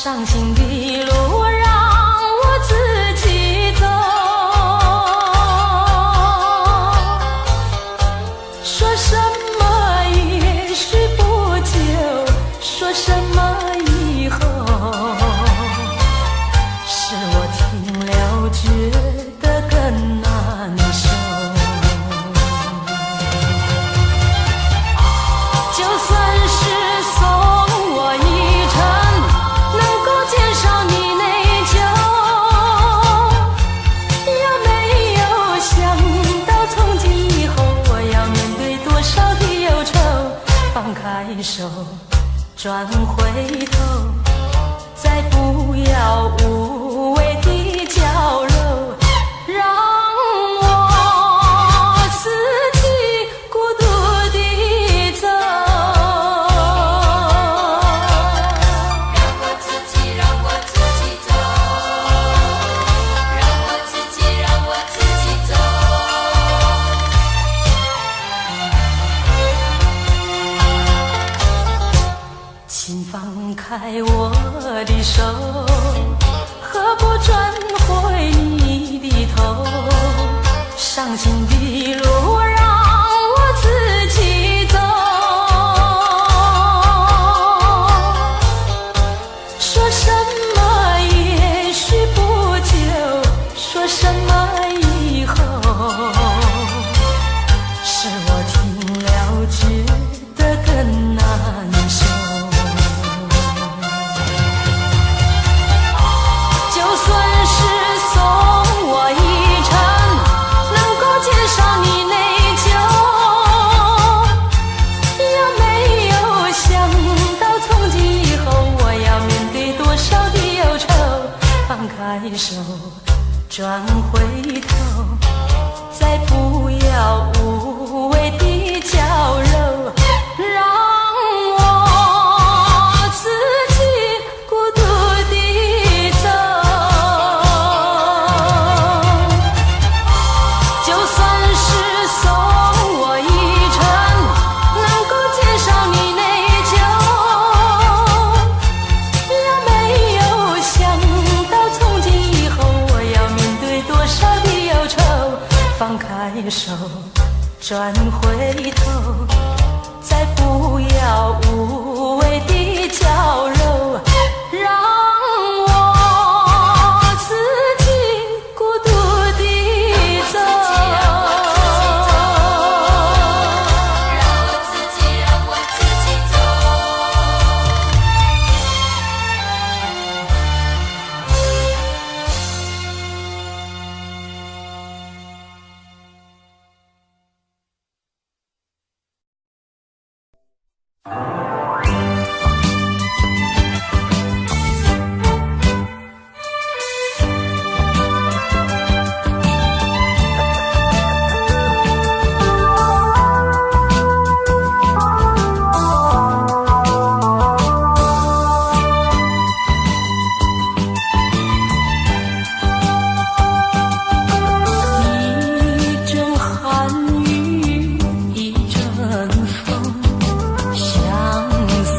伤心的路让我自己走，说什么也许不久，说什么以后，是我听了觉得更难受。就算是送我一程，能够减少你内疚，有没有想到从今以后我要面对多少的忧愁？放开手，转回头，再不要无谓的交流，让我自己孤独地走。让我自己走，让我自己走。请放开我的手，何不转回你的头？伤心的路让我自己走，说什么也许不久，说什么以后，是我听了觉得更难受。就算是送我一程，能够减少你内疚，有没有想到从今以后我要面对多少的忧愁？放开手，转回头，再不要无谓的交流，让我自己孤独地走。就算是送我一程，能够减少你内疚，有没有想到从今以后我要面对多少的忧愁？放开手，转回头，再不要无谓的交流，让我自己孤独地走。让我自己走。一阵寒雨，一阵风，相思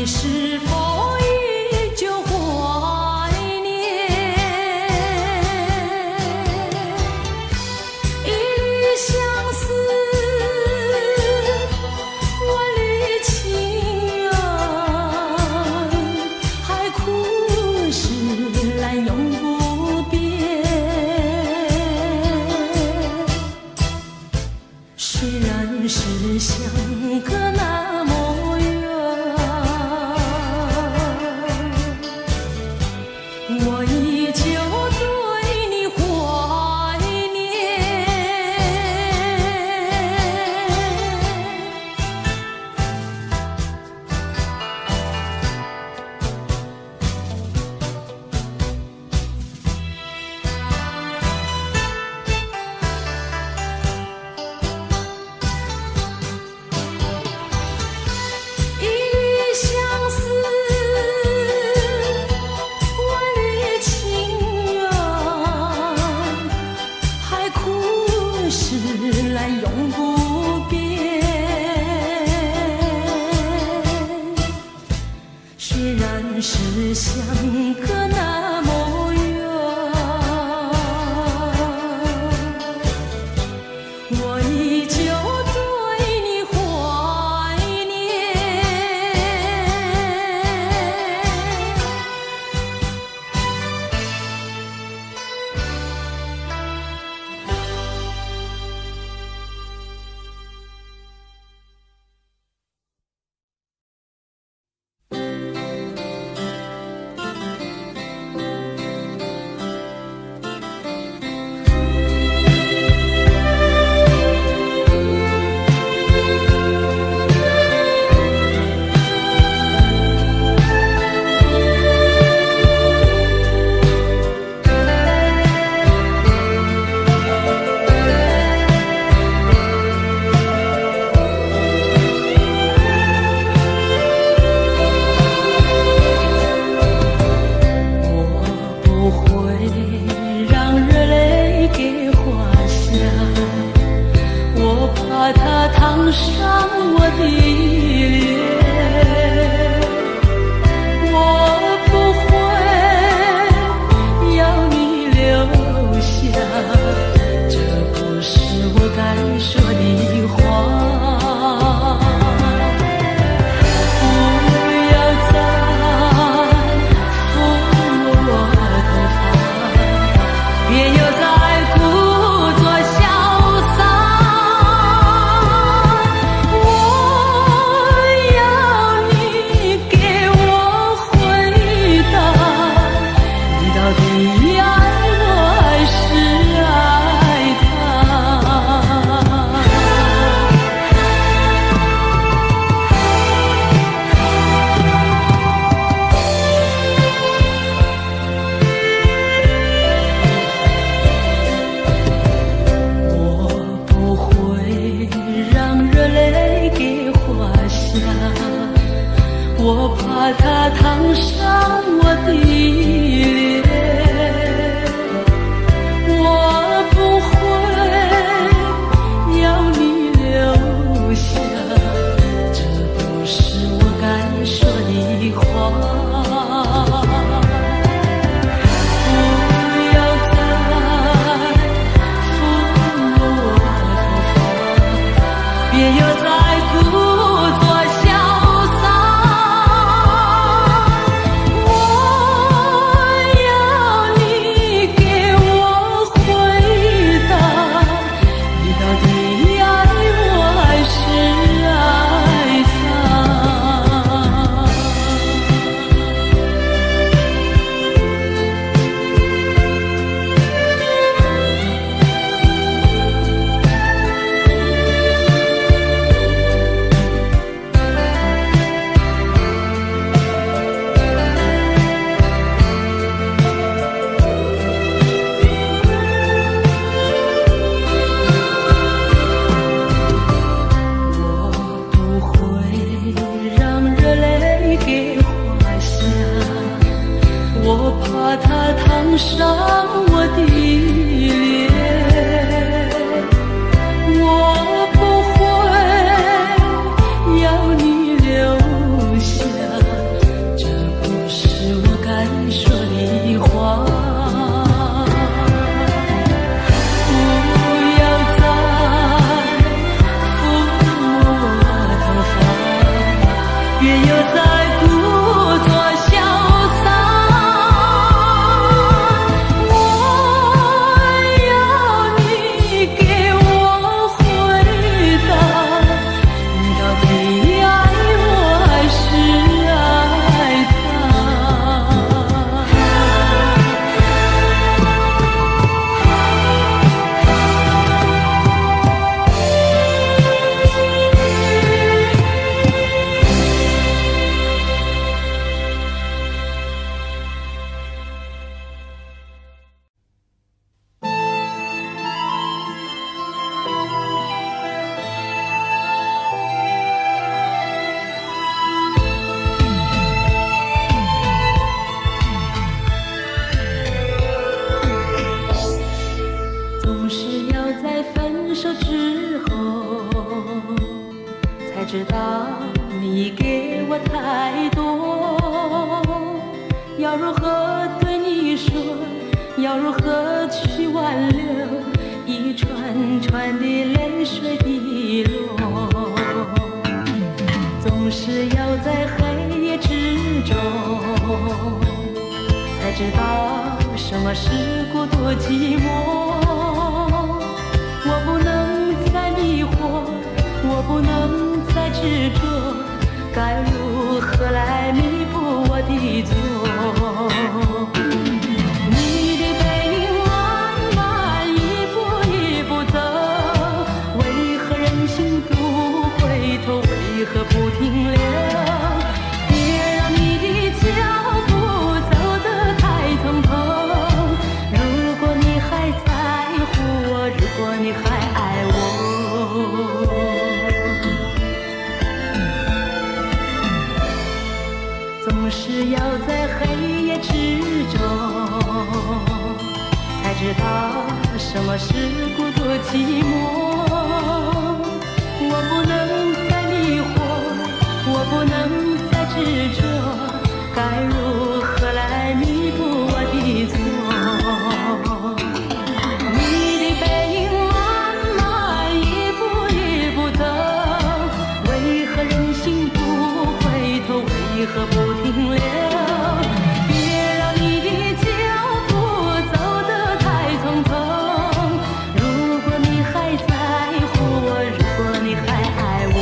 你是否依旧怀念一缕相思，万缕情缘，海枯石烂永不变。虽然是相隔那么远，我依旧对你怀念。一缕相思，万缕情缘，海枯石烂永不变。虽然是相隔那么远，我依旧对你怀念。我不会让热泪给花香，我怕它烫伤我的脸。我不会要你留下，这不是我该说的话。不要再抚我头发，别又再故作潇洒。我要你给我回答，你到底爱我还是爱他？我不会让热泪给花香，我怕它烫伤我的脸。我不会要你留下，这不是我该说的话。不要再抚我头发，别又再故作潇洒。我要你给我回答，你到底爱我还是爱他？我不会让热泪给花香，我怕它烫伤我的脸。我不会要你留下，愿有在故作潇洒。我要你给我回答，你到底爱我还是爱总是要在分手之后，才知道你给我太多。要如何对你说？要如何去挽留？一串串的泪水滴落。总是要在黑夜之中，才知道什么是孤独寂寞。我不能再迷惑，我不能再执着，该如何来弥补我的错？你的背影慢慢一步一步走，为何人心不回头？为何不停留？别让你的脚步走得太匆匆。如果你还在乎我，如果你还爱我，总是要在黑夜之中，才知道什么是孤独寂寞。我不能再迷惑，我不能再执着，该如何来弥补我的错？你的背影慢慢一步一步走，为何人心不回头？为何不停留？别让你的脚步走得太匆匆。如果你还在乎我，如果你还爱我。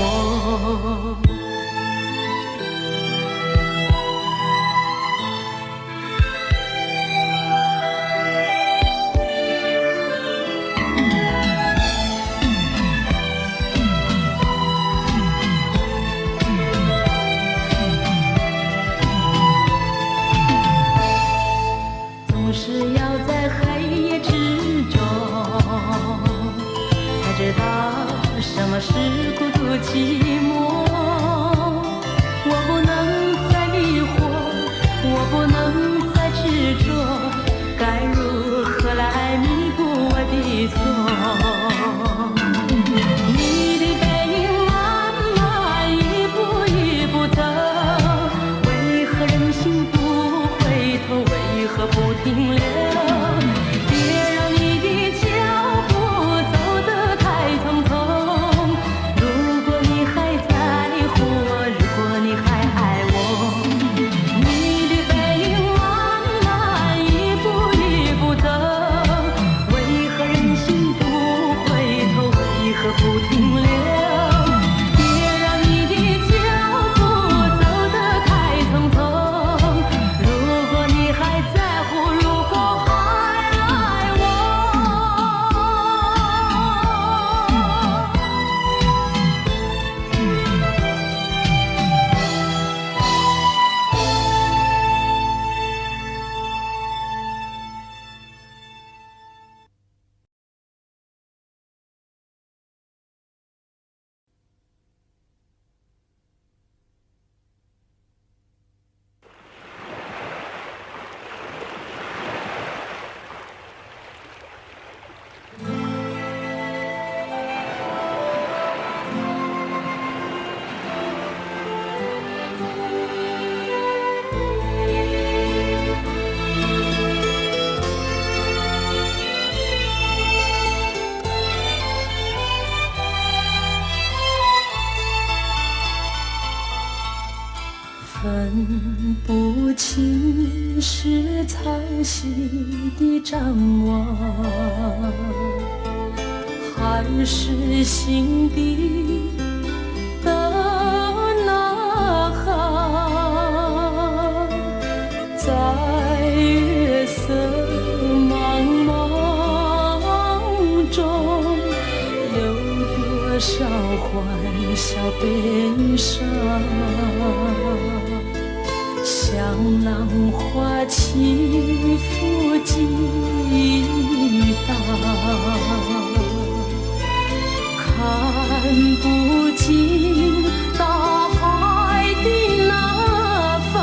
分不清是潮汐的张望，还是心底的呐喊，在月色茫茫中，有多少欢笑悲伤，像浪花起伏激荡，看不尽大海的那方，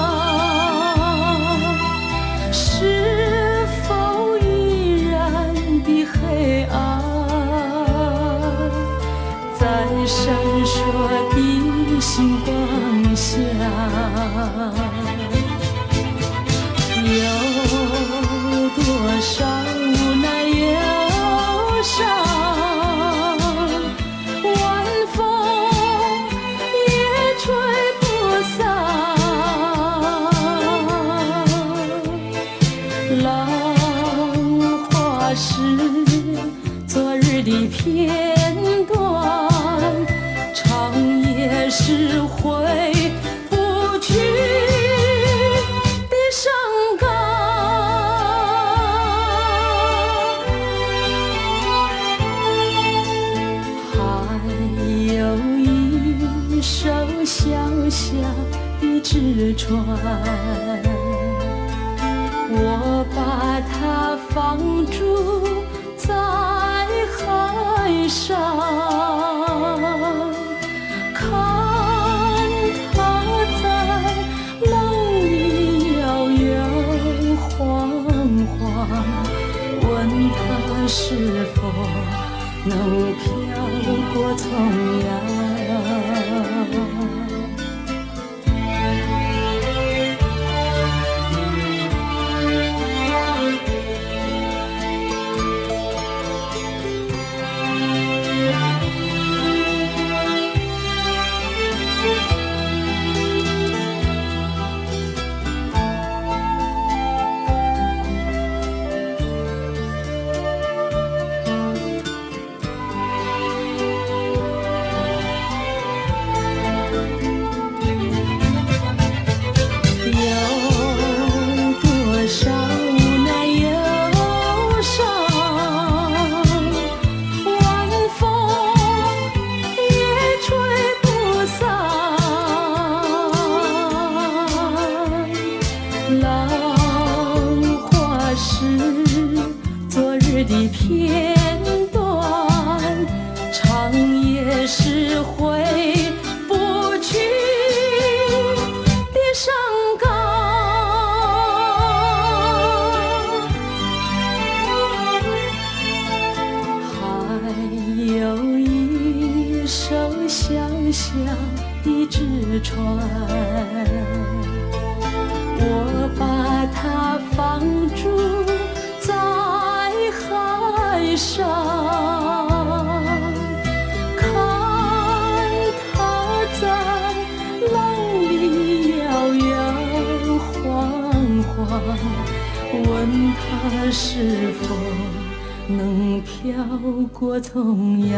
是否依然的黑暗，在闪烁的星光下，有多少无奈忧伤，晚风也吹不散，浪花是昨日的片段，长夜是回不去的伤感，还有一艘小小的纸船，我把它放逐在海上，看它在浪里摇摇晃晃，问它是否能飘过重洋。的片段，长夜是回不去的伤感，还有一艘小小的纸船，我把它放逐在海上，看它在浪里摇摇晃晃，问它是否能飘过重洋。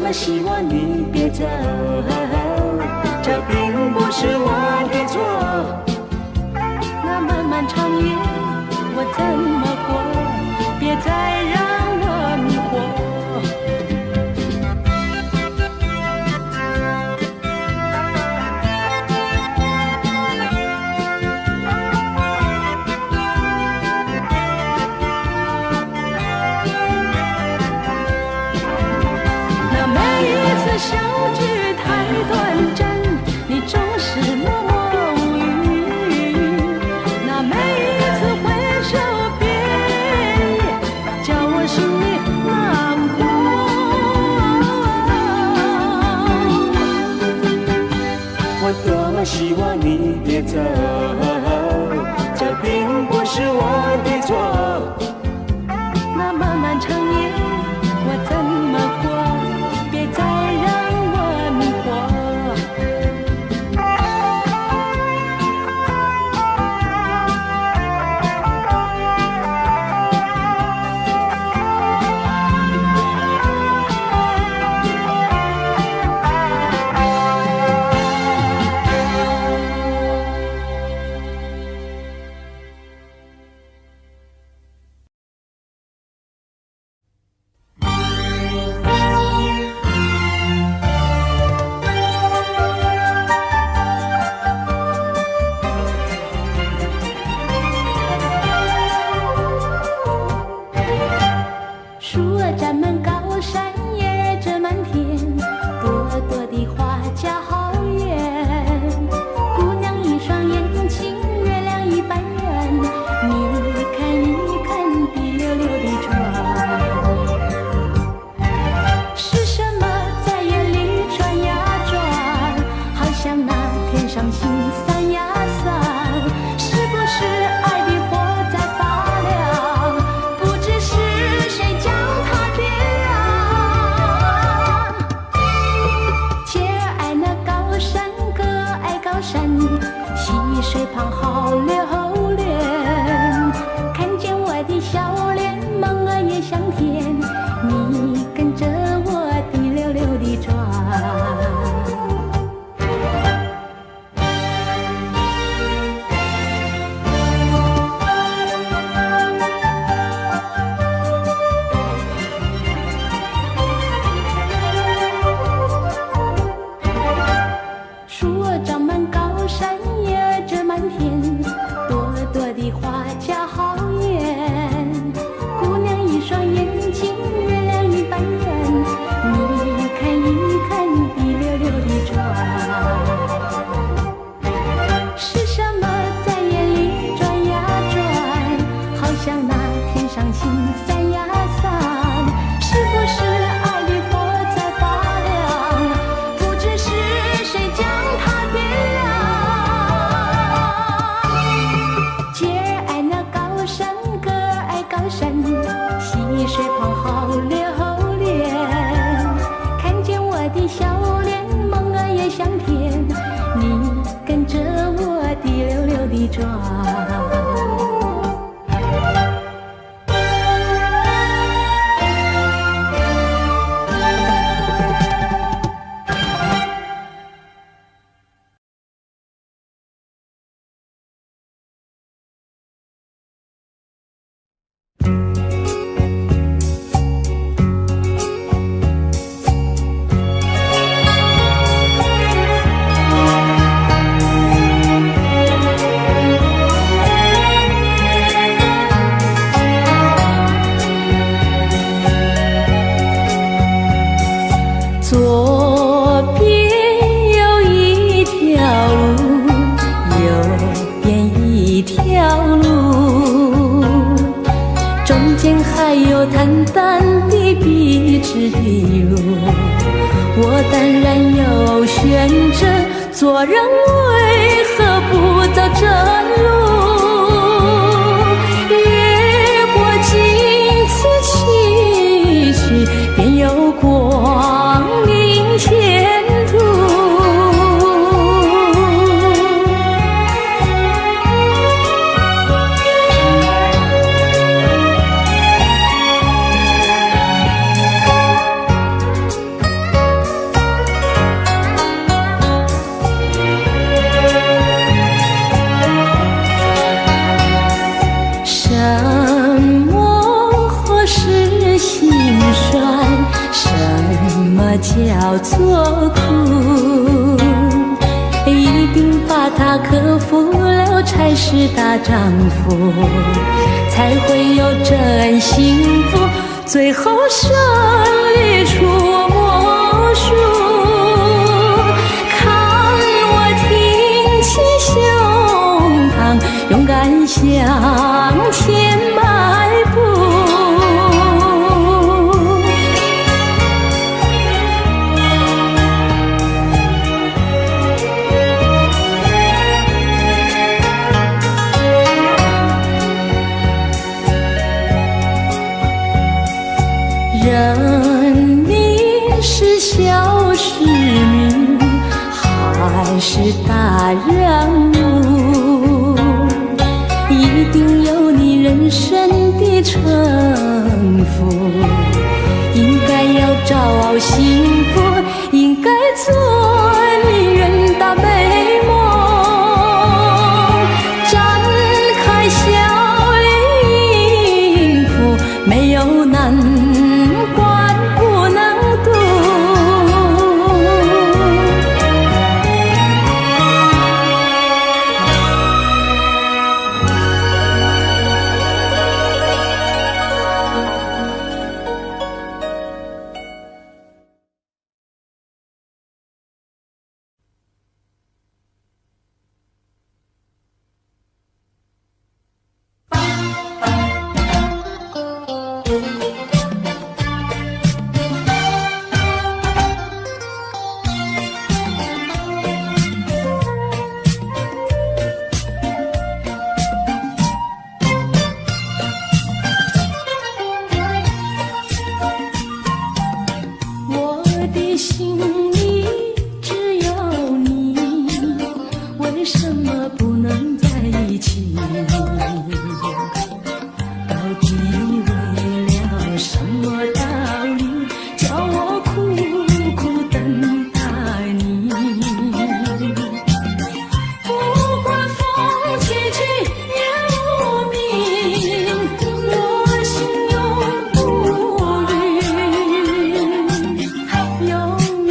么希望你别走，这并不是我的错。那漫漫长夜我怎么过？别再让我迷惑。那每一次相聚太短暂，你总是默默无语。那每一次挥手别离，叫我心里难过。我多么希望你别走，这并不是我的错。那漫漫长夜我怎么过？别再让我迷惑。树儿沾满高山，叶儿遮满天，朵朵的花架好远。姑娘一双眼睛，月亮一般圆。你看一看滴溜溜的船，是什么在眼里转呀转？好像那天上星闪呀闪，是不是爱的火在发亮？不知是谁将它点燃。姐儿爱那高山，哥爱高山，溪水旁好留恋。看见我的笑脸，梦儿也香甜。你跟着我滴溜溜地转。树儿长满高山，叶儿遮满天，朵朵的花架好远。姑娘一双眼睛，月亮一般圆。你看一看滴溜溜的转，是什么在眼里转呀转？好像那天上星闪呀闪，是不是爱的火在发亮？不知是谁将它点燃。姐儿爱那高山，哥儿爱高山，溪水旁好留恋。看见我的笑脸，梦儿也香甜。你跟着我滴溜溜地转。左边有一条路，右边一条路，中间还有淡淡的笔直的路。我当然要选择，做人为何不走这路？越过荆棘崎岖，便有光明前途。叫做苦，一定把它克服了才是大丈夫，才会有真幸福，最后胜利出魔术。看我挺起胸膛，勇敢向前迈步。人民是小市民还是大人物，一定有你人生的城府，应该要找幸福，应该做你远大美梦，展开笑脸迎付，没有难关不能渡。心里只有你，为什么不能在一起？到底为了什么道理，叫我苦苦等待你？不管风起起也无名，我心永不渝。永远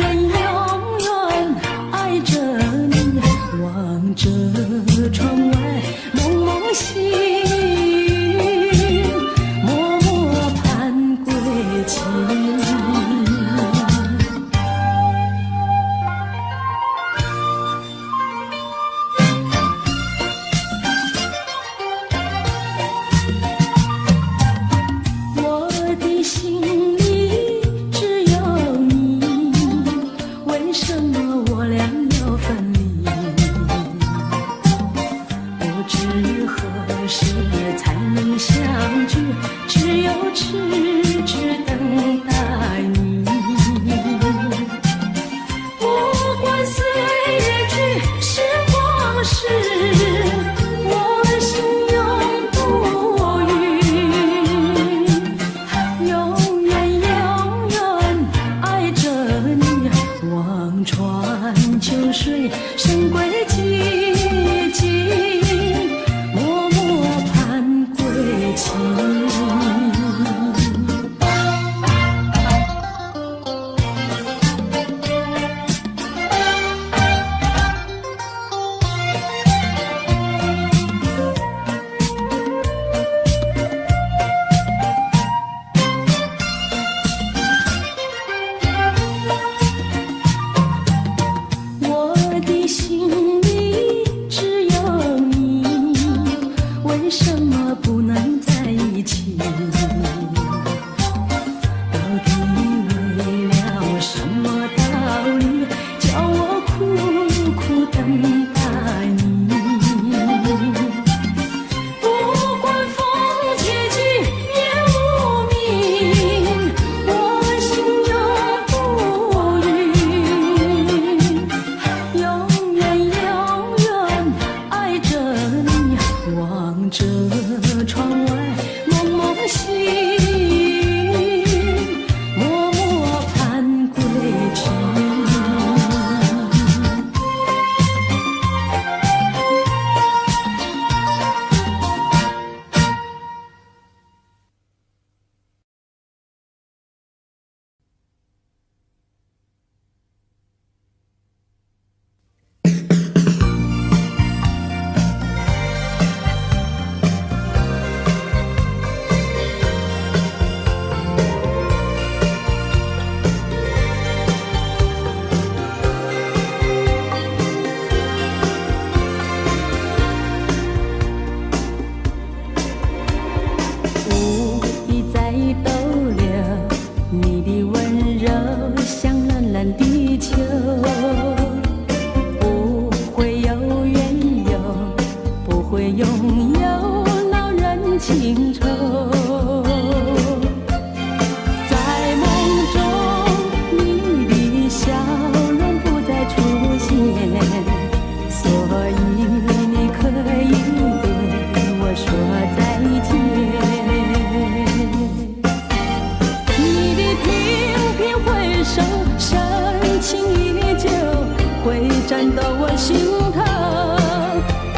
心头。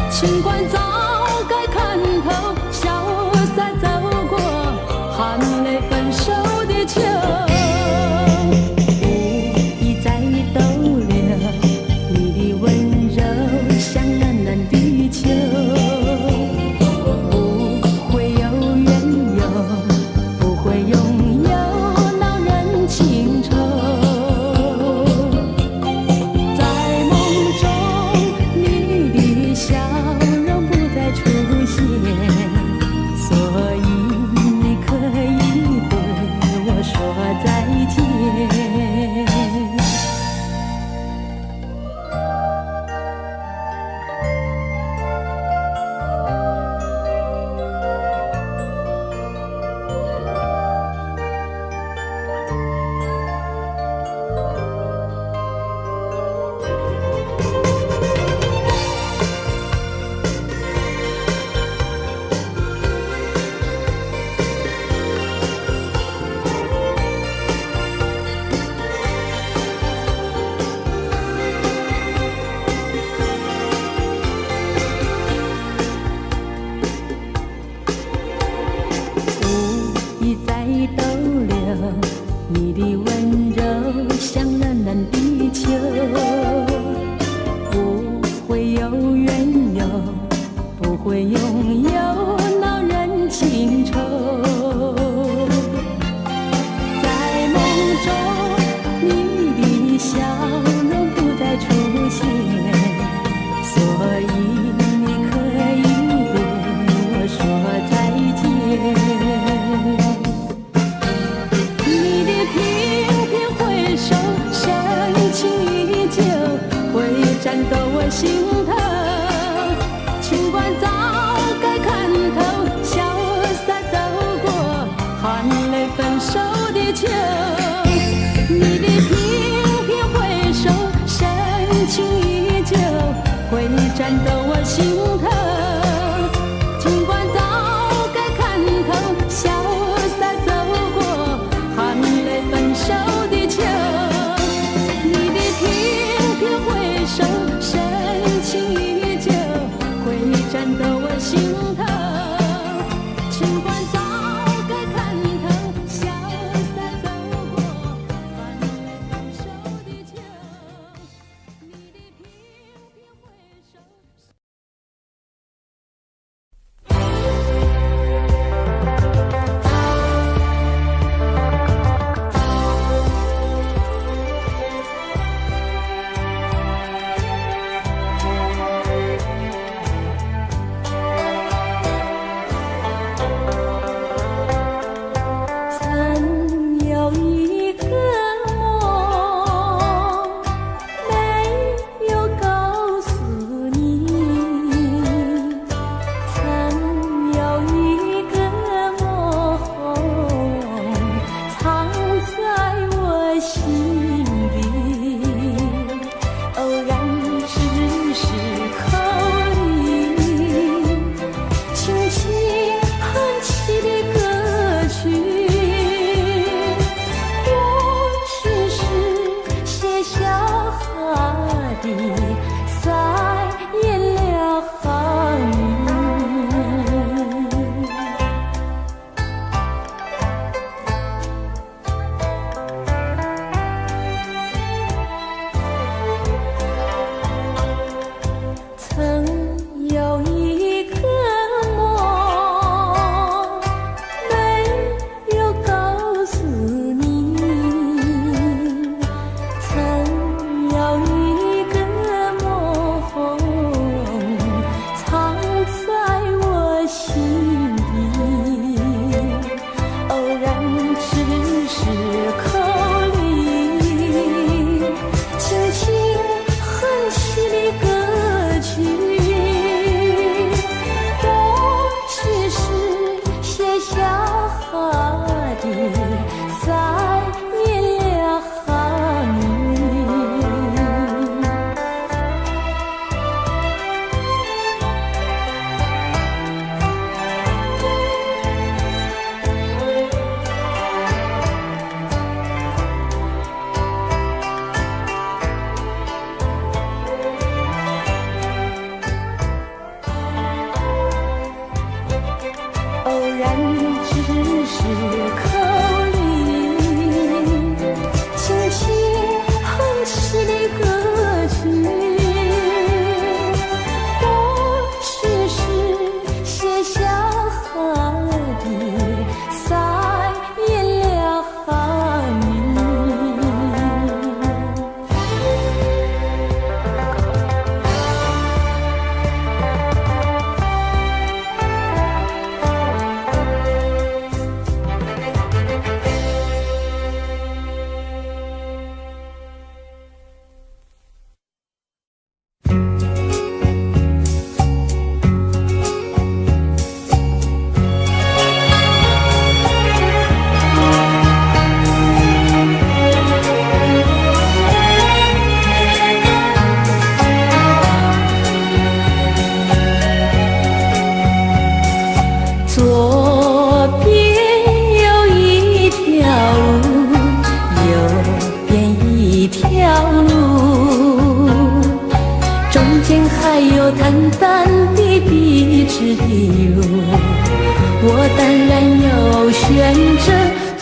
尽管早该看透，潇洒走过含泪分手的秋。无意再逗留，你的温柔像暖暖的秋。不会有缘由，不会拥有恼人情愁。在梦中，你的笑容不再出现，所以你可以对我说再见。无意再逗留，你的温柔像暖暖的秋。不会有缘由，不会拥有恼人情愁。在梦中，你的笑容不再出现，所以你可以对我说再见。你的频频回首，深情依旧。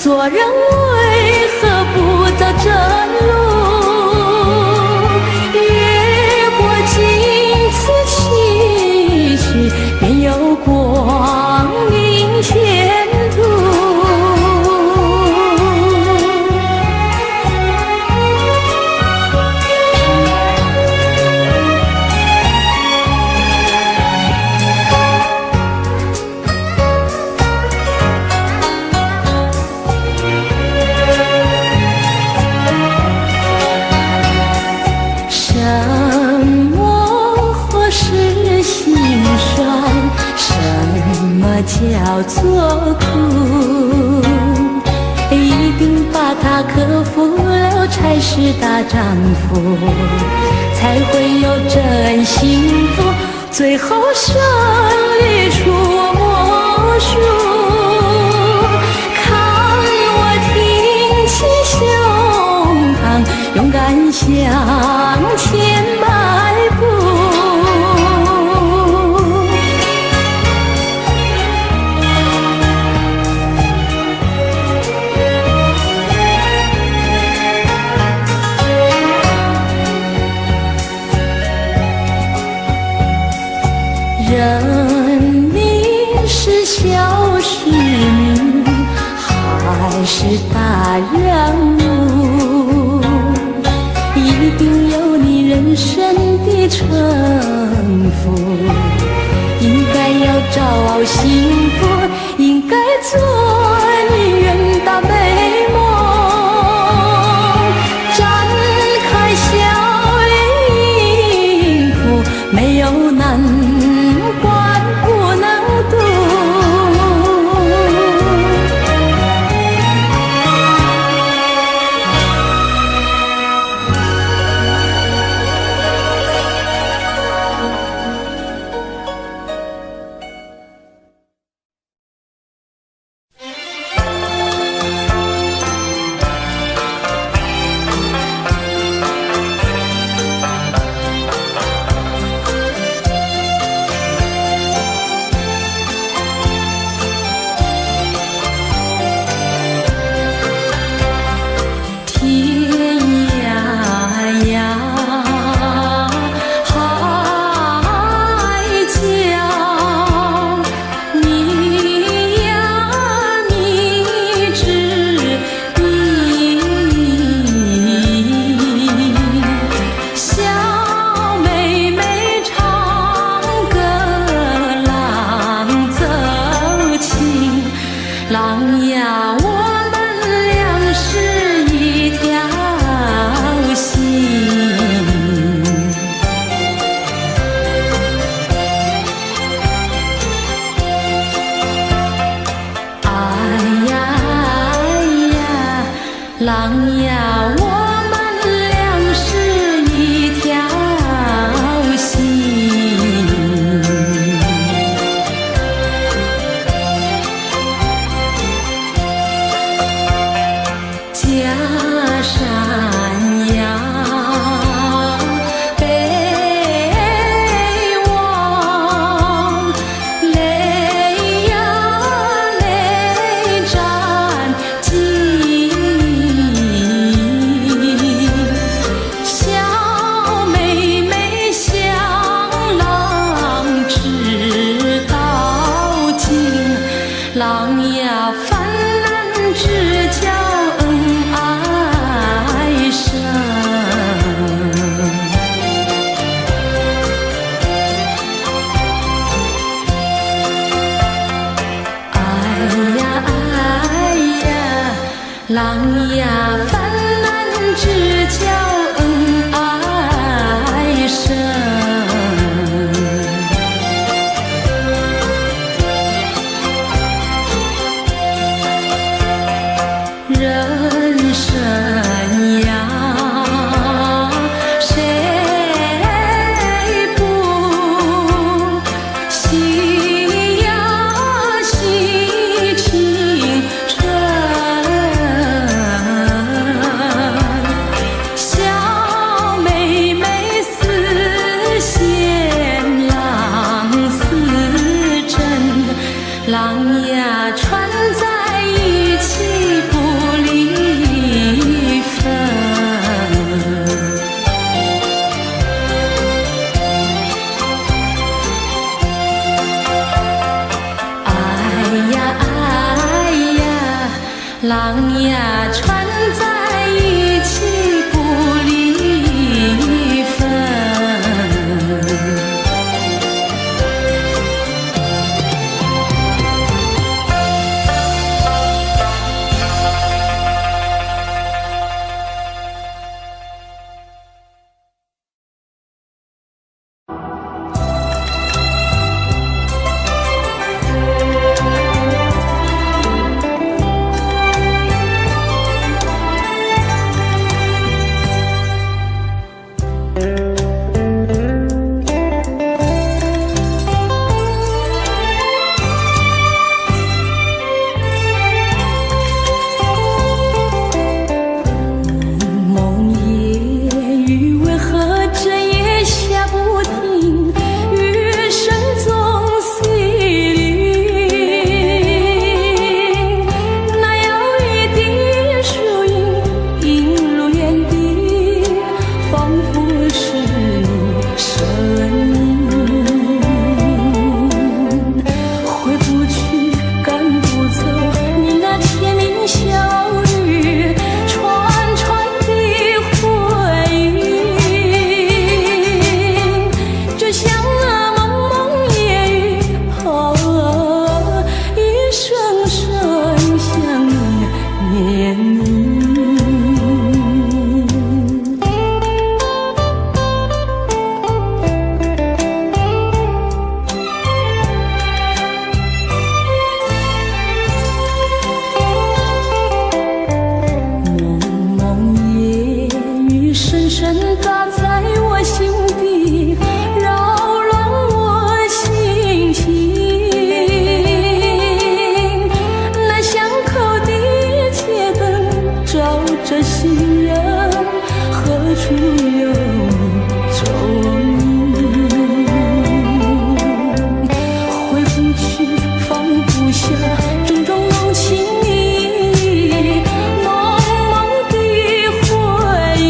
做人为何不走这路？越过荆棘崎岖，便有光明前途。什么或是心酸？什么叫做苦？一定把它克服了，才是大丈夫，才会有真幸福，最后胜利出我属。看我挺起胸膛，勇敢向前迈步。人民是小市民，还是大人物？一定有你人生的城府，应该要找幸福，应该做你远大美梦。展开笑脸迎福，没有难深打在我心底，扰乱我心情。那巷口的街灯照着行人，何处有你踪影？回不去，放不下种种浓情蜜，浓浓的回忆，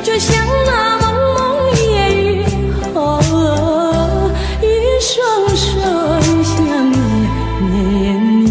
就像那蒙蒙夜雨，一声声想念你。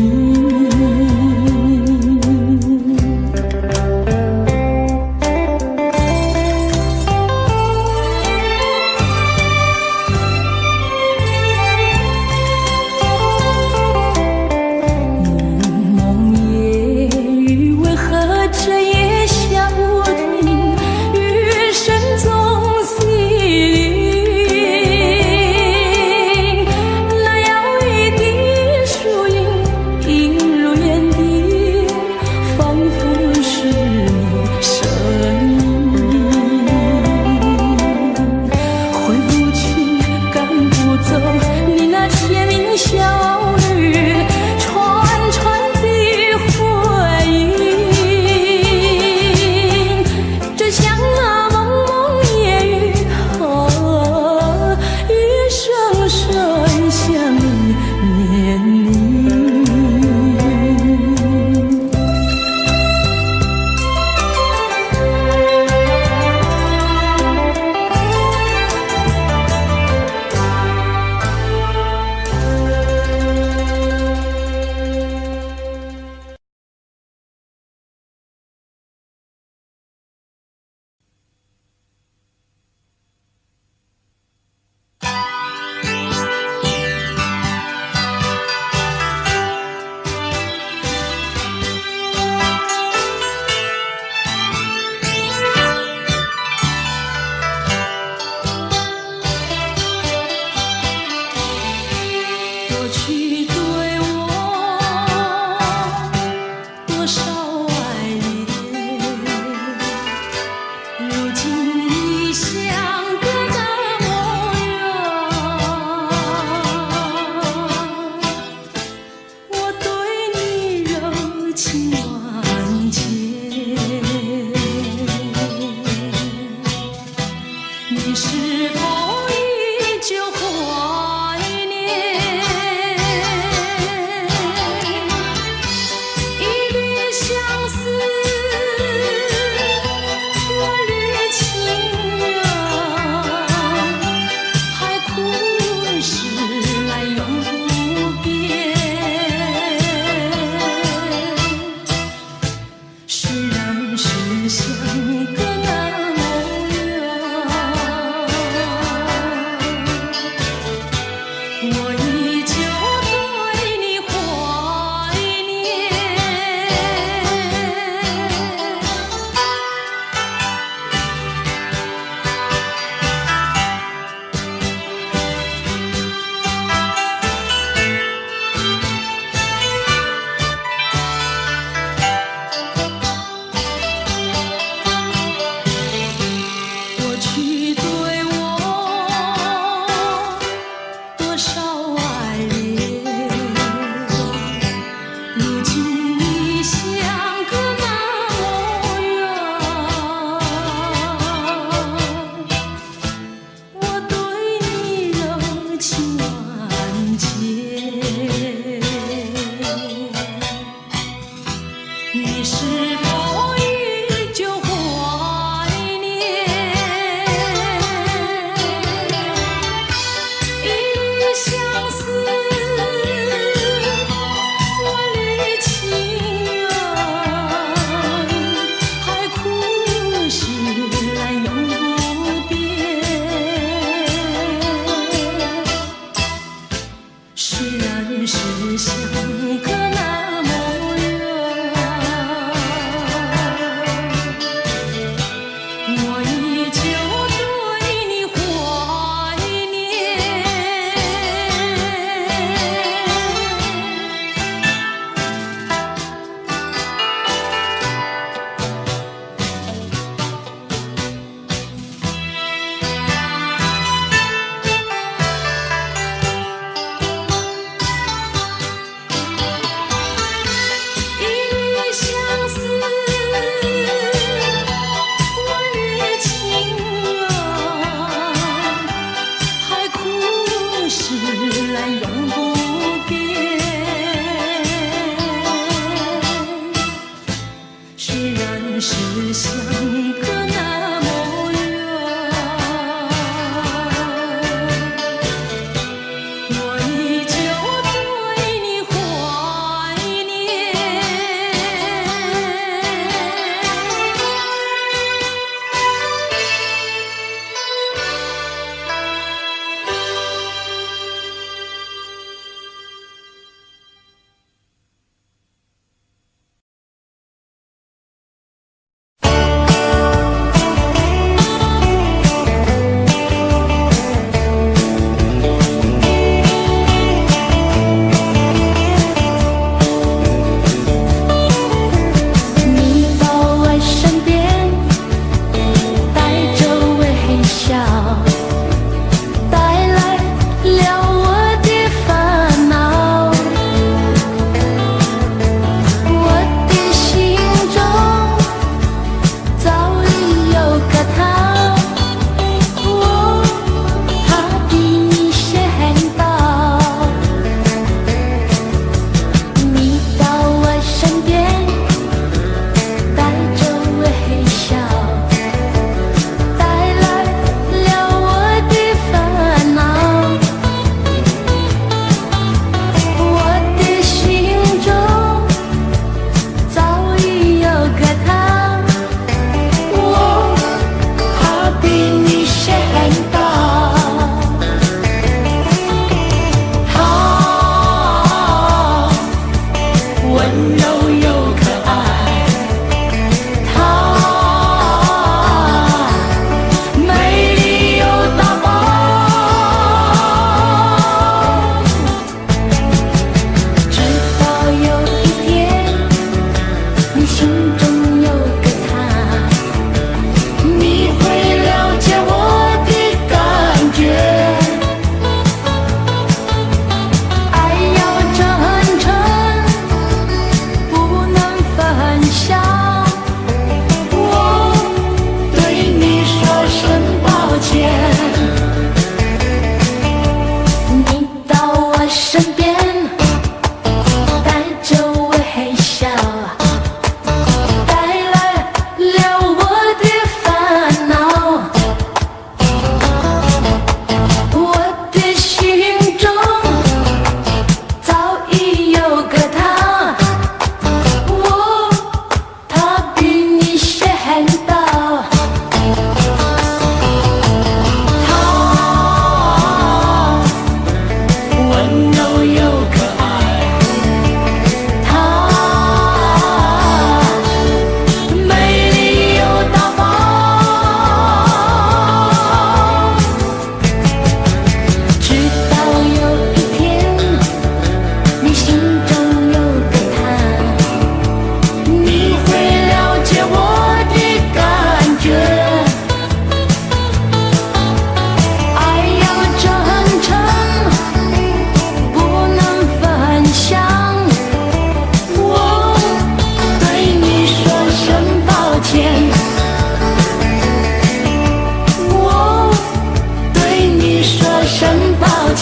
是相隔那么远。虽然是相隔那么远，我依旧对你怀念。你到我身边，带着微笑，带来了我的烦恼。我的心中早已有个他，我怕比你先到。你到我身边，带着微笑，带来了我的烦恼。我的心中早已有个他，我怕比你先到。他温柔又可爱，她美丽又大方。直到有一天，你心中有个他，你会了解我的感觉。爱要真诚，不能分享。我对你说声抱歉。你到我身边，带着微笑，带来了我的烦恼。我的心中早已有个他，我他比你先到。他温柔又可爱，她美丽又大方。直到有一天，你心中有个他，你会了解我的感觉。爱要真诚，不能分享。我对你说声抱歉。我对你说声抱歉。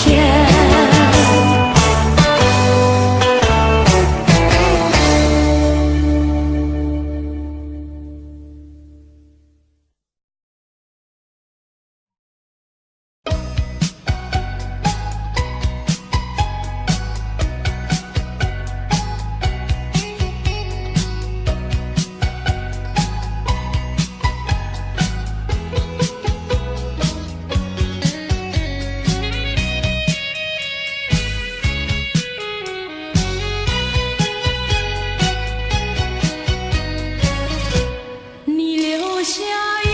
你留下一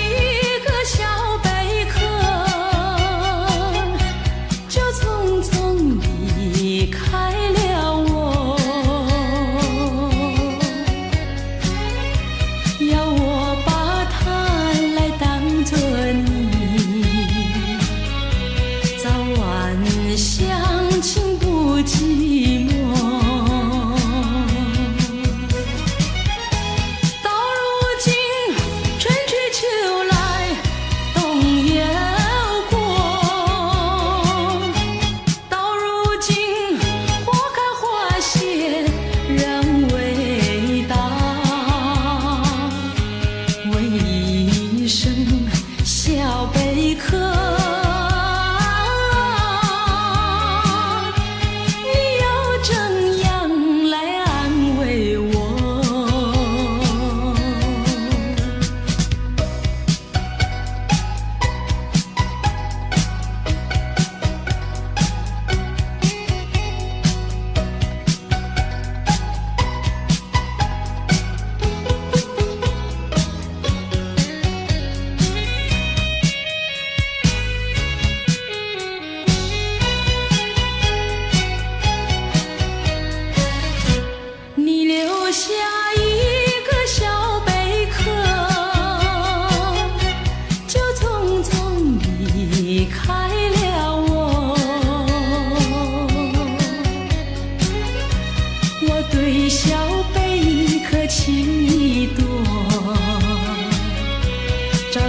个小贝壳，就匆匆离开了我。要我把它来当作你，早晚相亲不寂寞。到如今春去秋来，冬又过。到如今花开花谢仍未到。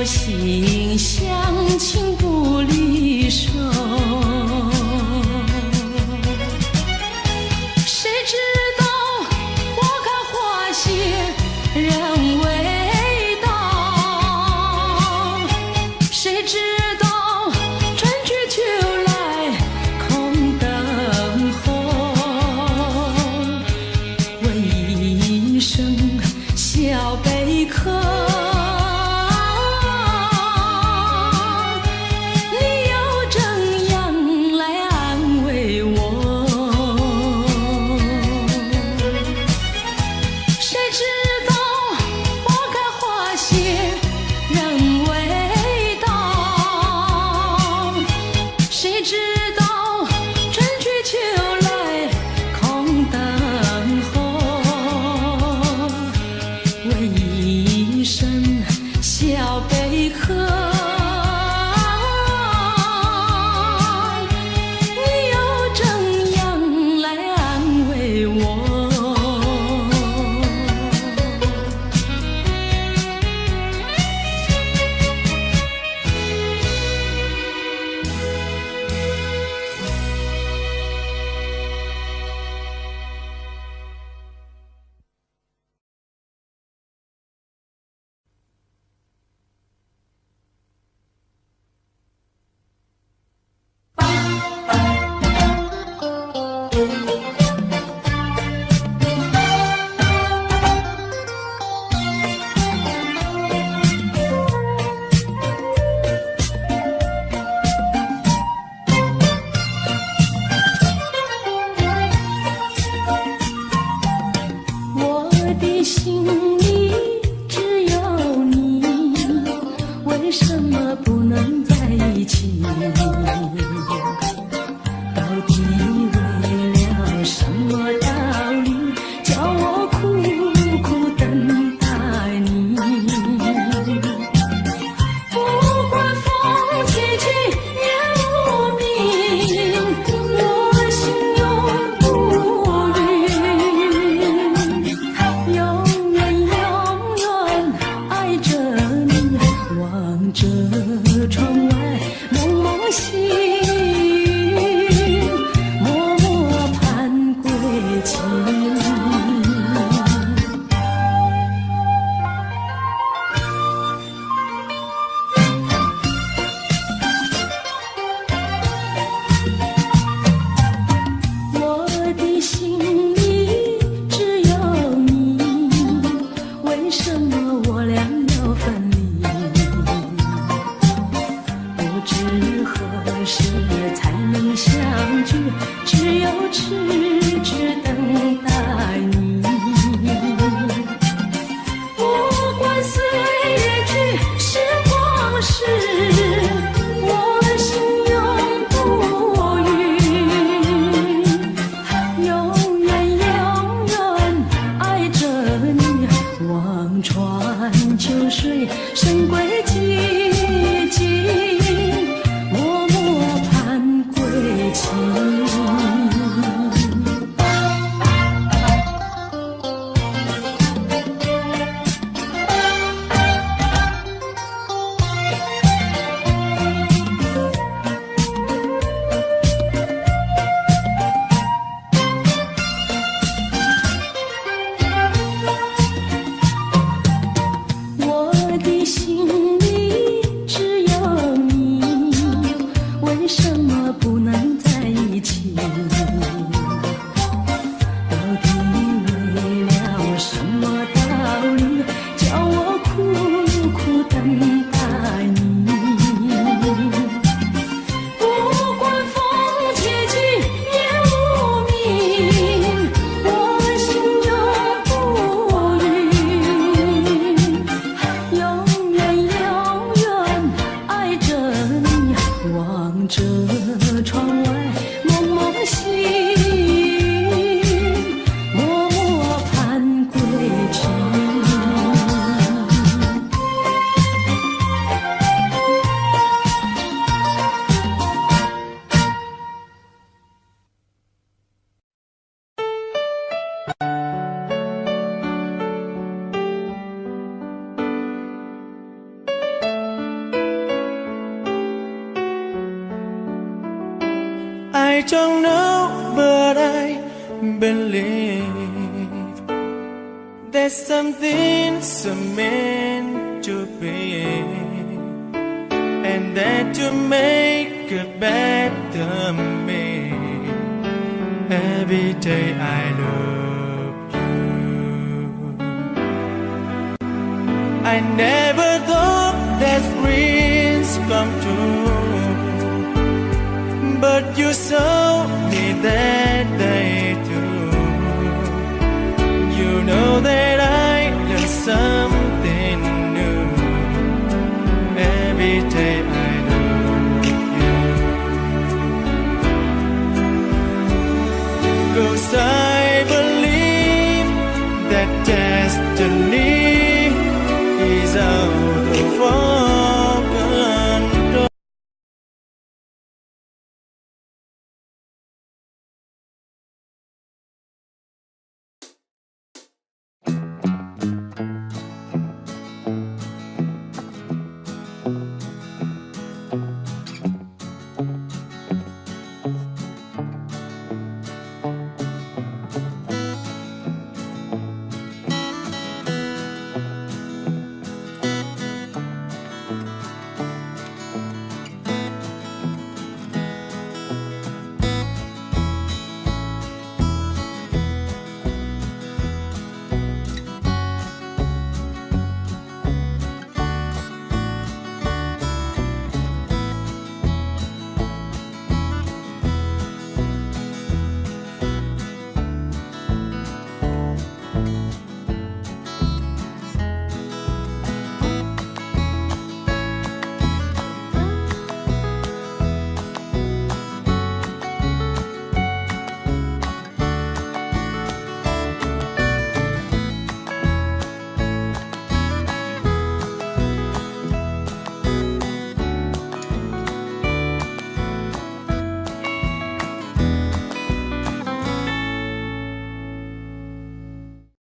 心相亲不离手。谁知道花开花谢人未到，谁知道春去秋来空等候。问一声小贝壳，你又怎样来安慰我？谁知道花开花谢人未到，谁知道春去秋来空等候。问一声小贝壳，你又怎样来安慰我？我的心里只有你，为什么不能在一起？到底为了什么道理，叫我苦苦等待你？不管风起起夜无明，我心永不渝。永远永远爱着你，望着窗外蒙蒙细雨，默默盼归期。我的心里只有你，为什么我俩要分离？不知何时才能相聚，只有痴痴等待你。不管岁月去，时光逝，我心永不渝。永远永远爱着你，望穿秋水，神归寂静，默默盼归期。我的心里只有你，为什么不能在一起？到底为了什么道理，叫我苦苦等待你？不管风起起夜无明，我心永不渝。永远 I don't know, but I believe there's something so meant to be, and that to make a better me. Every day I love you. I never thought that dreams come true, but you saw me that day too. You know that I learned something new. Every day I love you. 'Cause I believe that destiny is out